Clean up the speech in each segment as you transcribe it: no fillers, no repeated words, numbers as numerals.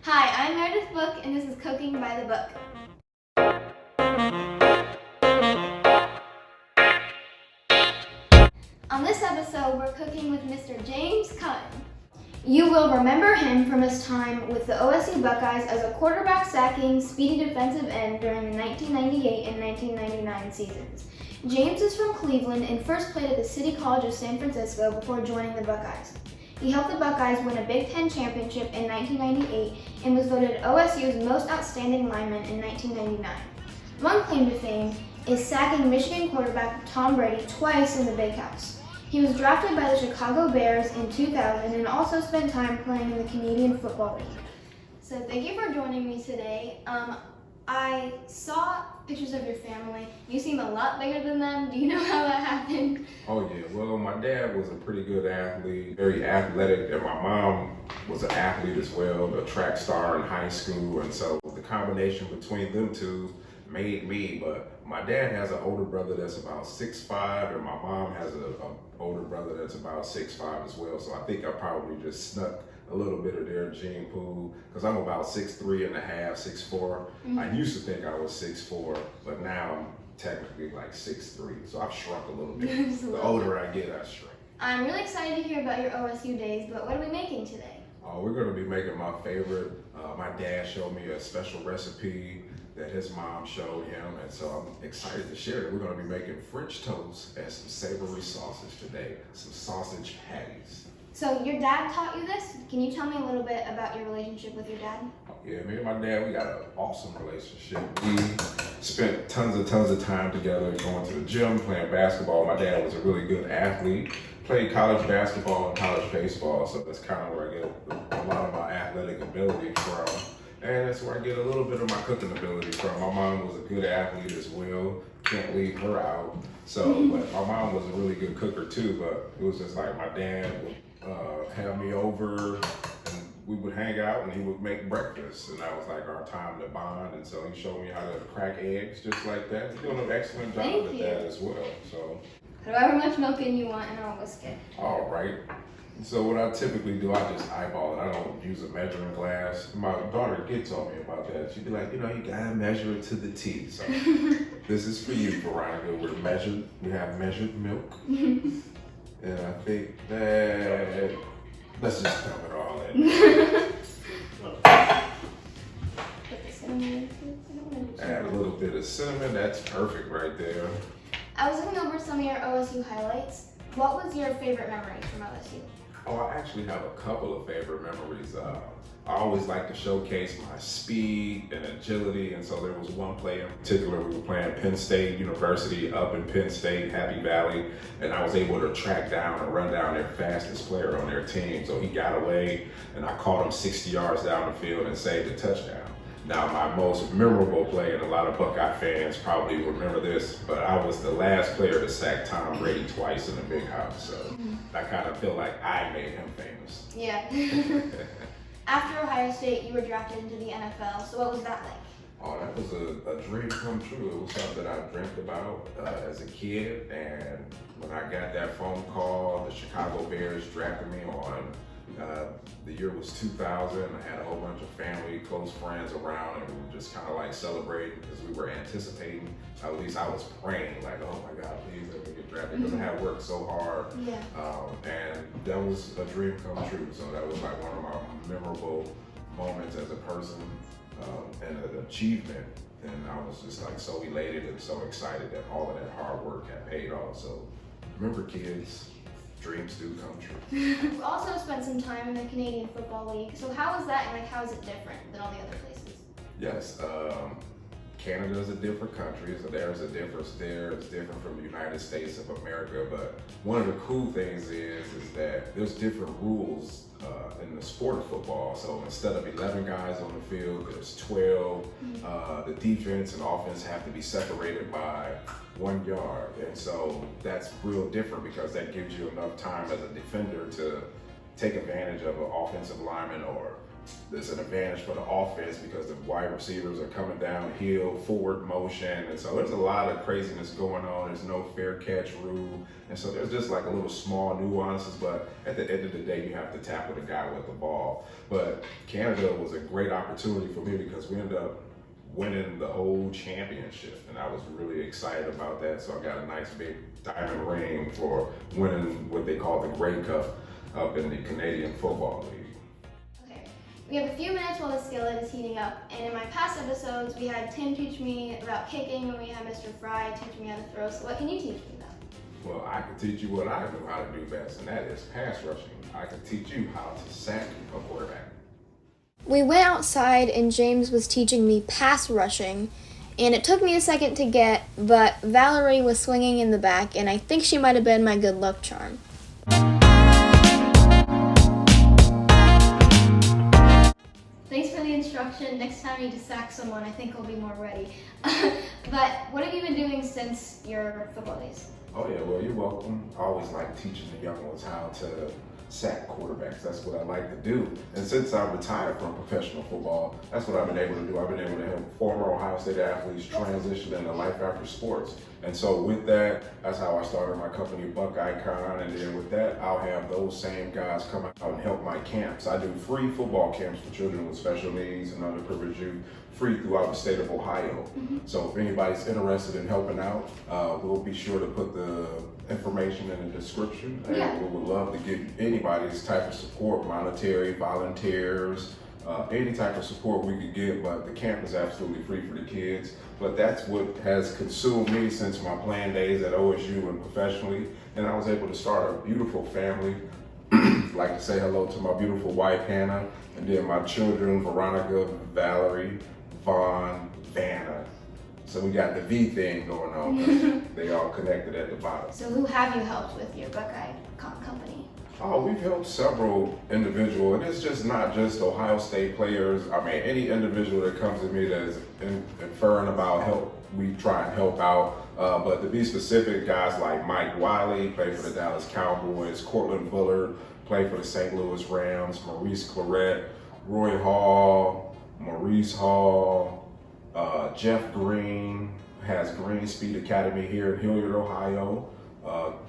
Hi, I'm Meredith Book, and this is Cooking by the Book. On this episode, we're cooking with Mr. James Cutton. You will remember him from his time with the OSU Buckeyes as a quarterback sacking, speedy defensive end during the 1998 and 1999 seasons. James is from Cleveland and first played at the City College of San Francisco before joining the Buckeyes. He helped the Buckeyes win a Big Ten championship in 1998 and was voted OSU's most outstanding lineman in 1999. One claim to fame is sacking Michigan quarterback Tom Brady twice in the Big House. He was drafted by the Chicago Bears in 2000 and also spent time playing in the Canadian Football League. So thank you for joining me today. I saw pictures of your family. You seem a lot bigger than them. Do you know how that happened? Oh yeah, well my dad was a pretty good athlete, very athletic, and my mom was an athlete as well, a track star in high school, and so the combination between them two made me. But my dad has an older brother that's about 6'5", and my mom has an older brother that's about 6'5" as well, so I think I probably just snuck a little bit of their gene pool, because I'm about 6'3" and a half, 6'4". Mm-hmm. I used to think I was 6'4", but now I'm technically like 6'3", so I've shrunk a little bit. The older I get, I shrink. I'm really excited to hear about your OSU days, but what are we making today? We're going to be making my favorite. My dad showed me a special recipe that his mom showed him, and so I'm excited to share it. We're going to be making French toast and some savory sausage today, some sausage patties. So your dad taught you this? Can you tell me a little bit about your relationship with your dad? Yeah, me and my dad, we got an awesome relationship. We spent tons of time together, going to the gym, playing basketball. My dad was a really good athlete, played college basketball and college baseball, so that's kind of where I get a lot of my athletic ability from. And that's where I get a little bit of my cooking ability from. My mom was a good athlete as well. Can't leave her out. So, but my mom was a really good cooker too, but it was just like my dad would have me over and we would hang out and he would make breakfast, and that was like our time to bond. And so he showed me how to crack eggs just like that. He's doing an excellent job at that as well. So however much milk in you want, and I'll whisk it. All right. So what I typically do, I just eyeball it. I don't use a measuring glass. My daughter gets on me about that. She'd be like, you gotta measure it to the T. So this is for you, Veronica. We have measured milk. And I think that, let's just dump it all in. Add a little bit of cinnamon, that's perfect right there. I was looking over some of your OSU highlights. What was your favorite memory from OSU? Oh, I actually have a couple of favorite memories. I always like to showcase my speed and agility, and so there was one play in particular. We were playing Penn State University up in Penn State, Happy Valley, and I was able to track down and run down their fastest player on their team. So he got away, and I caught him 60 yards down the field and saved a touchdown. Now, my most memorable play, and a lot of Buckeye fans probably remember this, but I was the last player to sack Tom Brady twice in the Big House, so I kind of feel like I made him famous. Yeah. After Ohio State, you were drafted into the NFL, so what was that like? Oh, that was a dream come true. It was something that I dreamt about as a kid, and when I got that phone call, the Chicago Bears drafted me on, the year was 2000. I had a whole bunch of family, close friends around, and we were just kind of like celebrating because we were anticipating, at least I was praying, like, oh my God, please let me get drafted, because I had worked so hard. Yeah. And that was a dream come true. So that was like one of my memorable moments as a person, and an achievement. And I was just like so elated and so excited that all of that hard work had paid off. So remember, kids, dreams do come true. You've also spent some time in the Canadian Football League. So how is that, and like how is it different than all the other places? Yes, Canada is a different country, so there's a difference there. It's different from the United States of America, but one of the cool things is that there's different rules in the sport of football. So instead of 11 guys on the field, there's 12. The defense and offense have to be separated by 1 yard, and so that's real different because that gives you enough time as a defender to take advantage of an offensive lineman or there's an advantage for the offense because the wide receivers are coming downhill, forward motion, and so there's a lot of craziness going on. There's no fair catch rule, and so there's just like a little small nuances, but at the end of the day, you have to tackle the guy with the ball. But Canada was a great opportunity for me because we ended up winning the whole championship, and I was really excited about that. So I got a nice big diamond ring for winning what they call the Grey Cup up in the Canadian Football League. We have a few minutes while the skillet is heating up, and in my past episodes, we had Tim teach me about kicking, and we had Mr. Fry teach me how to throw. So what can you teach me about? Well, I can teach you what I know how to do best, and that is pass rushing. I can teach you how to sack a quarterback. We went outside, and James was teaching me pass rushing, and it took me a second to get, but Valerie was swinging in the back, and I think she might have been my good luck charm. Thanks for the instruction. Next time you just sack someone, I think I'll be more ready. But what have you been doing since your football days? Oh yeah, well, you're welcome. I always like teaching the young ones how to sack quarterbacks. That's what I like to do. And since I'm retired from professional football, that's what I've been able to do. I've been able to help former Ohio State athletes transition into life after sports. And so with that, that's how I started my company, Buckicon. And then with that, I'll have those same guys come out and help my camps. I do free football camps for children with special needs and underprivileged youth, free throughout the state of Ohio. So if anybody's interested in helping out, we'll be sure to put the information in the description. And we would love to give anybody this type of support, monetary, volunteers, any type of support we could get, but the camp is absolutely free for the kids. But that's what has consumed me since my playing days at OSU and professionally. And I was able to start a beautiful family. Like to say hello to my beautiful wife, Hannah, and then my children, Veronica, Valerie, Vaughn, Vanna. So we got the V thing going on, 'cause they all connected at the bottom. So who have you helped with your Buckicon company? Oh, we've helped several individuals, and it's just not just Ohio State players. I mean, any individual that comes to me that's inferring about help, we try and help out. But to be specific, guys like Mike Wiley, played for the Dallas Cowboys, Cortland Bullard, played for the St. Louis Rams, Maurice Claret, Roy Hall, Maurice Hall, Jeff Green, has Green Speed Academy here in Hilliard, Ohio.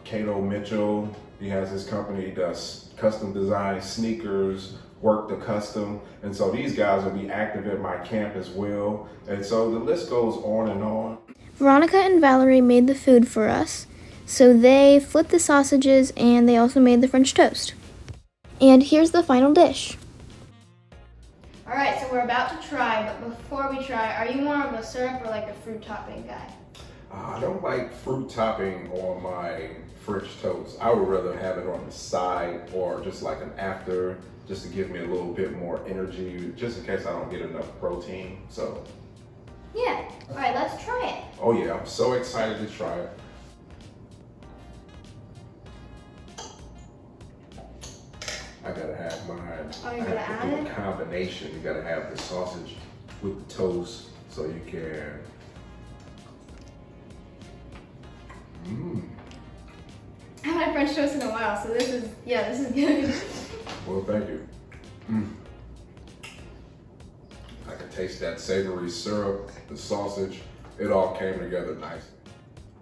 Cato Mitchell, he has his company, does custom design sneakers, work the custom. And so these guys will be active at my camp as well. And so the list goes on and on. Veronica and Valerie made the food for us. So they flipped the sausages and they also made the French toast. And here's the final dish. All right, so we're about to try, but before we try, are you more of a syrup or like a fruit topping guy? I don't like fruit topping on my French toast. I would rather have it on the side or just like an after, just to give me a little bit more energy, just in case I don't get enough protein. So yeah, all right, let's try it. Oh yeah, I'm so excited to try it. I gotta have mine. Oh, you're I gonna have to add do it? a combination. You gotta have the sausage with the toast so you can. I haven't had French toast in a while, so this is good. Well, thank you. I can taste that savory syrup, the sausage. It all came together nicely.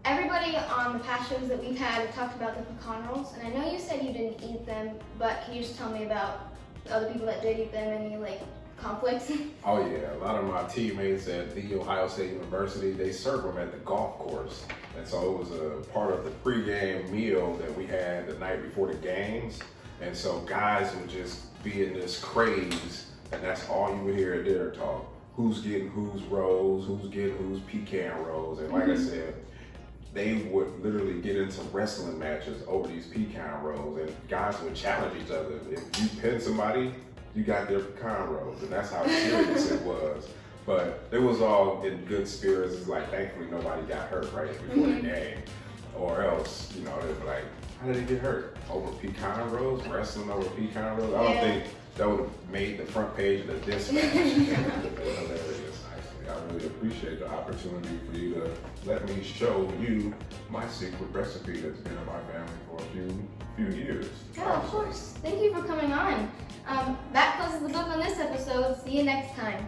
Everybody on the past shows that we've had have talked about the pecan rolls, and I know you said you didn't eat them, but can you just tell me about the other people that did eat them, any like conflicts? Oh yeah, a lot of my teammates at The Ohio State University, they serve them at the golf course. And so it was a part of the pregame meal that we had the night before the games. And so guys would just be in this craze, and that's all you would hear at dinner talk. Who's getting whose rolls, who's getting whose pecan rolls. And like I said, they would literally get into wrestling matches over these pecan rolls, and guys would challenge each other. If you pin somebody, you got their pecan rolls, and that's how serious it was. But it was all in good spirits. It's like, thankfully nobody got hurt right before the game. Or else, you know, they'd be like, how did they get hurt? Over pecan rolls? Wrestling over pecan rolls? I don't think that would have made the front page of the dispatch. Hilarious, actually. I really appreciate the opportunity for you to let me show you my secret recipe that's been in my family for a few years. Yeah, of course. Thank you for coming on. That closes the book on this episode. See you next time.